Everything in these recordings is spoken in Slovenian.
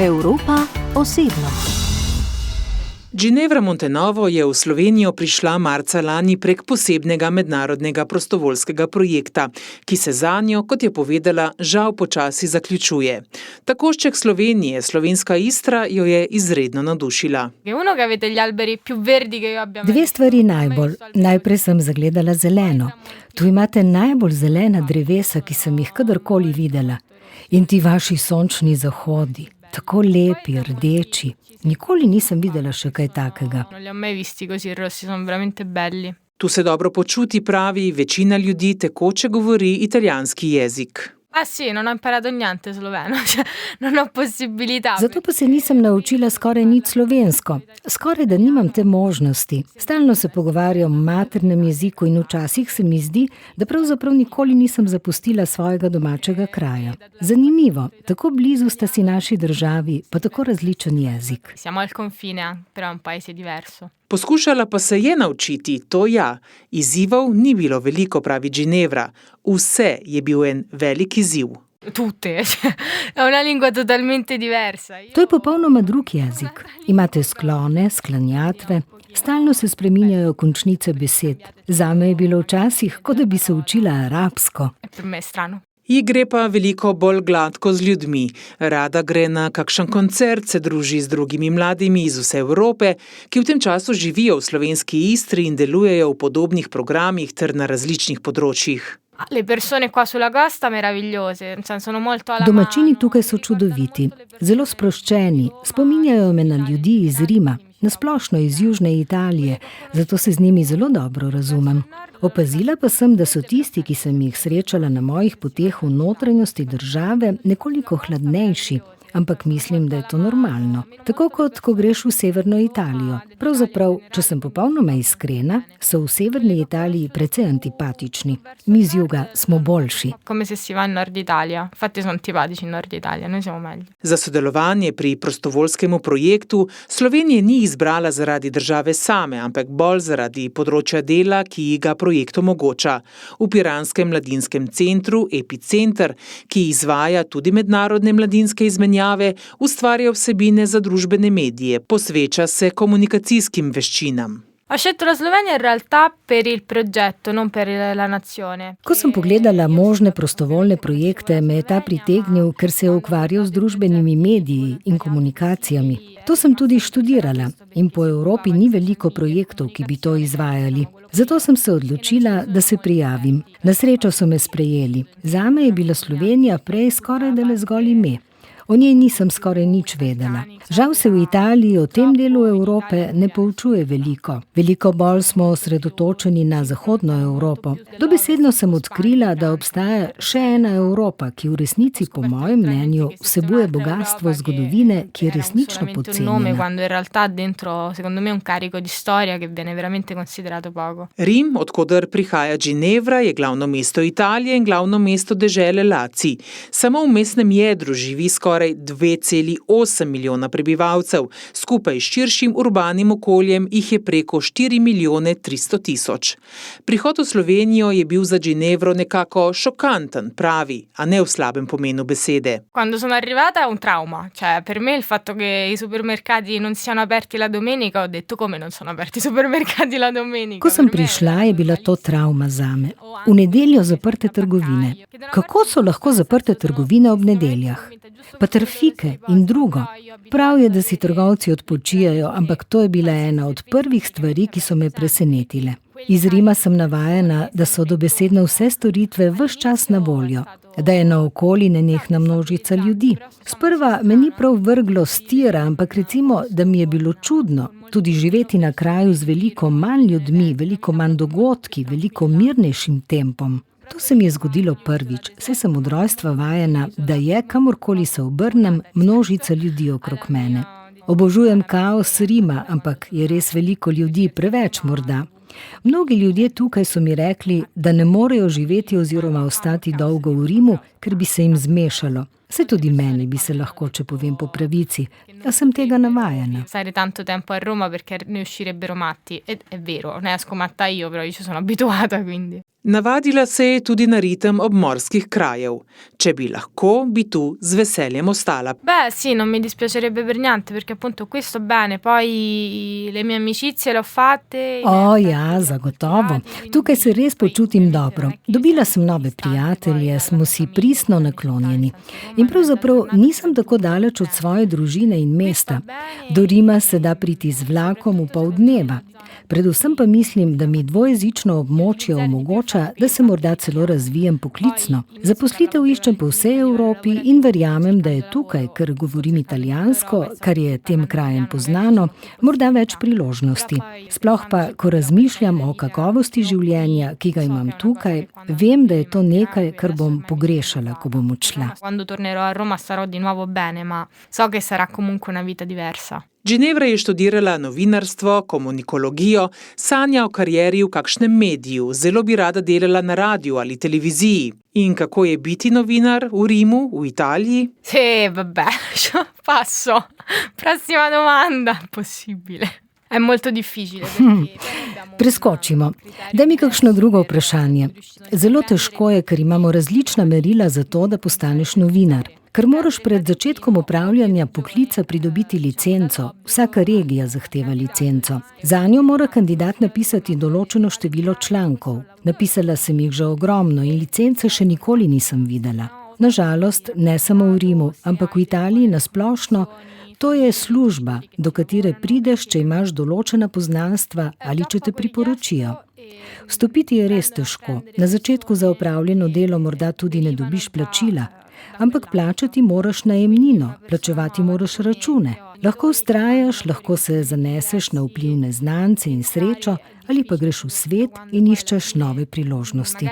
Evropa osebno. Ginevra Montenovo je v Slovenijo prišla marca lani prek posebnega mednarodnega prostovoljskega projekta, ki se zanjo, kot je povedala, žal počasi zaključuje. Takošček Slovenije, slovenska Istra, jo je izredno navdušila. Dve stvari najbolj. Najprej sem zagledala zeleno. Tu imate najbolj zelena drevesa, ki sem jih kadarkoli videla. In ti vaši sončni zahodi, tako lepi, rdeči. Nikoli nisem videla še kaj takega. Tu se dobro počuti, pravi, večina ljudi tekoče govori italijanski jezik. Zato pa se nisem naučila skoraj nič slovensko. Skoraj da nimam te možnosti. Stalno se pogovarjam v maternem jeziku in včasih se mi zdi, da pravzaprav nikoli nisem zapustila svojega domačega kraja. Zanimivo, tako blizu sta si naši državi, pa tako različen jezik. Poskušala pa se je naučiti, to ja. Izzivov ni bilo veliko, pravi Ginevra. Vse je bil en velik izziv. To je popolnoma drug jezik. Imate sklone, sklanjatve, stalno se spreminjajo končnice besed. Zame je bilo včasih, kot da bi se učila arabsko. Ji gre pa veliko bolj gladko z ljudmi. Rada gre na kakšen koncert, se druži z drugimi mladimi iz vse Evrope, ki v tem času živijo v slovenski Istri in delujejo v podobnih programih ter na različnih področjih. Domačini tukaj so čudoviti, zelo sproščeni, spominjajo me na ljudi iz Rima, nasplošno iz južne Italije, zato se z njimi zelo dobro razumem. Opazila pa sem, da so tisti, ki sem jih srečala na mojih poteh v notranjosti države, nekoliko hladnejši, ampak mislim, da je to normalno. Tako kot ko greš v severno Italijo. Pravzaprav, če sem popolnoma iskrena, so v severni Italiji precej antipatični. Mi z juga smo boljši. Za sodelovanje pri prostovoljskemu projektu Slovenije ni izbrala zaradi države same, ampak bolj zaradi področja dela, ki ji ga projekt omogoča. V Piranskem mladinskem centru Epicenter, ki izvaja tudi mednarodne mladinske izmenjave, ustvarja vsebine za družbene medije, posveča se komunikacijskim veščinam. Ko sem pogledala možne prostovoljne projekte, me je ta pritegnil, ker se je ukvarjal z družbenimi mediji in komunikacijami. To sem tudi študirala in po Evropi ni veliko projektov, ki bi to izvajali. Zato sem se odločila, da se prijavim. Na srečo so me sprejeli. Zame je bila Slovenija prej skoraj da le zgolj ime. O njej nisem skoraj nič vedela. Žal se v Italiji o tem delu Evrope ne poučuje veliko. Veliko bolj smo osredotočeni na zahodno Evropo. Dobesedno sem odkrila, da obstaja še ena Evropa, ki v resnici, po mojem mnenju, vsebuje bogastvo zgodovine, ki je resnično podcenjena. Rim, od koder prihaja Ginevra, je glavno mesto Italije in glavno mesto dežele Lacij. Samo v mestnem jedru živi skoraj 2,8 milijona prebivalcev, skupaj s širšim urbanim okoljem jih je preko 4 milijone 300 tisoč. Prihod v Slovenijo je bil za Ginevro nekako šokanten, pravi, a ne v slabem pomenu besede. Ko sem prišla, je bila to travma zame. V nedeljo zaprte trgovine. Kako so lahko zaprte trgovine ob nedeljah? Pa trafike in drugo. Prav je, da si trgovci odpočijajo, ampak to je bila ena od prvih stvari, ki so me presenetile. Iz Rima sem navajena, da so dobesedno vse storitve ves čas na voljo, da je naokoli nenehna množica ljudi. Sprva me ni prav vrglo s tira, ampak recimo, da mi je bilo čudno tudi živeti na kraju z veliko manj ljudmi, veliko manj dogodki, veliko mirnejšim tempom. To se mi je zgodilo prvič, saj sem od rojstva vajena, da je, kamorkoli se obrnem, množica ljudi okrog mene. Obožujem kaos Rima, ampak je res veliko ljudi, preveč morda. Mnogi ljudje tukaj so mi rekli, da ne morejo živeti oziroma ostati dolgo v Rimu, ker bi se jim zmešalo. Se tudi meni bi se lahko, če povem po pravici, da sem tega navajena. Stare tanto tempo a Roma perché ne uscirebbero matti. È vero, ne esco matta io, però io ci sono abituata, quindi. Navadila se je tudi na ritem obmorskih krajev. Če bi lahko, bi tu z veseljem ostala. Beh, sì, non mi dispiacerebbe per niente, perché appunto qui sto bene, poi le mie amicizie le ho fatte. O, ja, zagotovo. Tukaj se res počutim dobro. Dobila sem nove prijatelje, smo si pristno naklonjeni. In pravzaprav nisem tako daleč od svoje družine in mesta. Do Rima se da priti z vlakom v pol dneva. Predvsem pa mislim, da mi dvojezično območje omogoča, da se morda celo razvijem poklicno. Zaposlitev iščem po vsej Evropi in verjamem, da je tukaj, ker govorim italijansko, kar je tem krajem poznano, morda več priložnosti. Sploh pa, ko razmišljam o kakovosti življenja, ki ga imam tukaj, vem, da je to nekaj, kar bom pogrešala, ko bom odšla. Quando tornerò a Roma starò di nuovo bene, ma so che sarà comunque una vita diversa. Ginevra je študirala novinarstvo, komunikologijo, sanja o karieri v kakšnem mediju, zelo bi rada delala na radiju ali televiziji. In kako je biti novinar v Rimu, v Italiji? Vabbè, passo. Prossima domanda. Possibile. È molto difficile. Preskočimo. Daj mi kakšno drugo vprašanje. Zelo težko je, ker imamo različna merila za to, da postaneš novinar. Ker moraš pred začetkom opravljanja poklica pridobiti licenco, vsaka regija zahteva licenco. Zanjo mora kandidat napisati določeno število člankov. Napisala sem jih že ogromno in licence še nikoli nisem videla. Nažalost, ne samo v Rimu, ampak v Italiji nasplošno, to je služba, do katere prideš, če imaš določena poznanstva ali če te priporočijo. Vstopiti je res težko. Na začetku za opravljeno delo morda tudi ne dobiš plačila, ampak plačati moraš najemnino, plačevati moraš račune. Lahko vztrajaš, lahko se zaneseš na vplivne znance in srečo, ali pa greš v svet in iščeš nove priložnosti.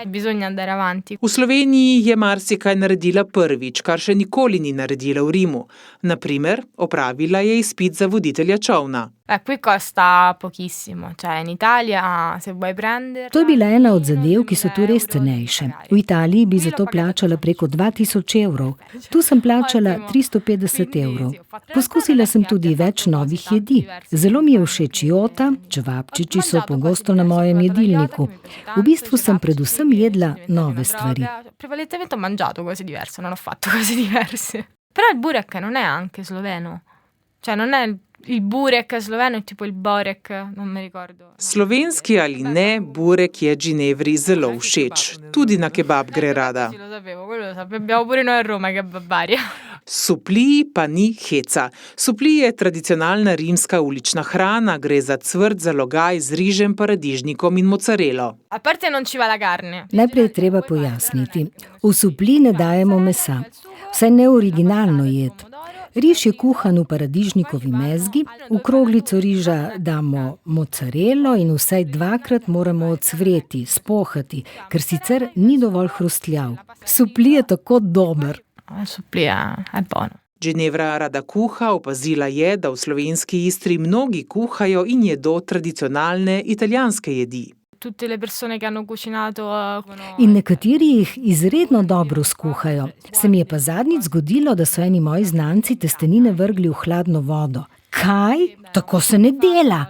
V Sloveniji je marsikaj naredila prvič, kar še nikoli ni naredila v Rimu. Naprimer, opravila je izpit za voditelja čolna. Qui costa pochissimo, cioè in Italia se vuoi prendere. To je bila ena od zadev, ki so tu res cenejše. V Italiji bi za to plačala preko 2000 evrov. Tu sem plačala 350 evrov. Poskusila sem tudi več novih jedi. Zelo mi je všeč jota, čevapčiči so pogosto na mojem jedilniku. V bistvu sem predvsem jedla nove stvari. Prevalentemente ho mangiato cose diverse, non ho fatto cose diverse. Però il burek non è anche sloveno. Cioè non è il burek sloveno, è tipo il borek, non mi ricordo. Slovenski ali ne, burek je Ginevri zelo všeč. Tudi na kebab gre rada. Sì, lo sapevo, quello lo sapevo. Abbiamo pure noi a Roma kebabaria. Supliji pa ni heca. Supliji je tradicionalna rimska ulična hrana, gre za cvrt zalogaj z rižem, paradižnikom in mozzarelo. A parte non ci va la carne. Najprej je treba pojasniti. V supli ne dajemo mesa. Vsaj ne originalno jed. Riž je kuhan v paradižnikovi mezgi, v kroglico riža damo mozzarelo in vsaj dvakrat moramo odsvreti, spohati, ker sicer ni dovolj hrustljav. Supli je tako dober. Supli je buono. Ginevra rada kuha, opazila je, da v slovenski Istri mnogi kuhajo in jedo tradicionalne italijanske jedi. Tutte le persone che hanno cucinato. In nekateri jih izredno dobro skuhajo. Se mi je pa zadnjič zgodilo, da so eni moji znanci testenine vrgli v hladno vodo. Kaj? Tako se ne dela!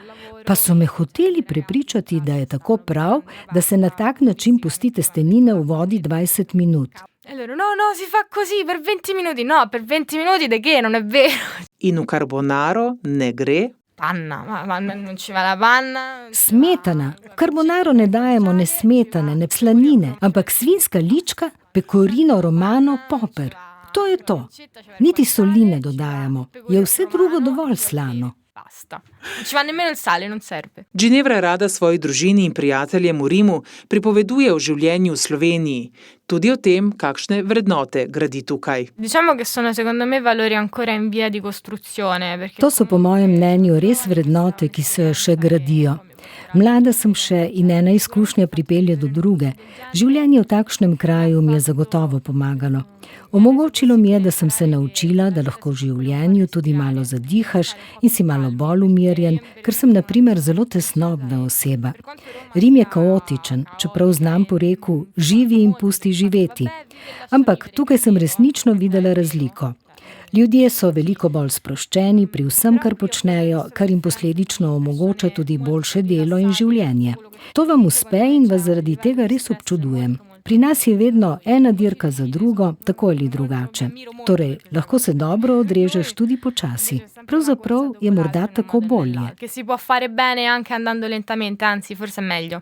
Pa so me hoteli prepričati, da je tako prav, da se na tak način pusti testenine v vodi 20 minut. Allora, no, si fa così per 20 minuti. No, per 20 minuti de che? Non è vero. In v carbonaro ne gre? Panna, ma non ci va la panna. Smetana. V carbonaro ne dajemo ne smetane, ne slanine, ampak svinska lička, pecorino romano, poper. To je to. Niti soli ne dodajamo. Je vse drugo dovolj slano. Basta. Non ci va nemmeno il sale, non serve. Ginevra rada svoji družini in prijateljem v Rimu pripoveduje o življenju v Sloveniji, tudi o tem, kakšne vrednote gradi tukaj. Diciamo che sono secondo me valori ancora in via di costruzione. To so po mojem mnenju res vrednote, ki se še gradijo. Mlada sem še in ena izkušnja pripelje do druge. Življenje v takšnem kraju mi je zagotovo pomagalo. Omogočilo mi je, da sem se naučila, da lahko v življenju tudi malo zadihaš in si malo bolj umirjen, ker sem na primer zelo tesnobna oseba. Rim je kaotičen, čeprav znam po reku živi in pusti živeti. Ampak tukaj sem resnično videla razliko. Ljudje so veliko bolj sproščeni pri vsem, kar počnejo, kar jim posledično omogoča tudi boljše delo in življenje. To vam uspe in vas zaradi tega res občudujem. Pri nas je vedno ena dirka za drugo, tako ali drugače. Torej, lahko se dobro odrežeš tudi počasi. Pravzaprav je morda tako bolje. Che si può fare bene anche andando lentamente, anzi, forse è meglio.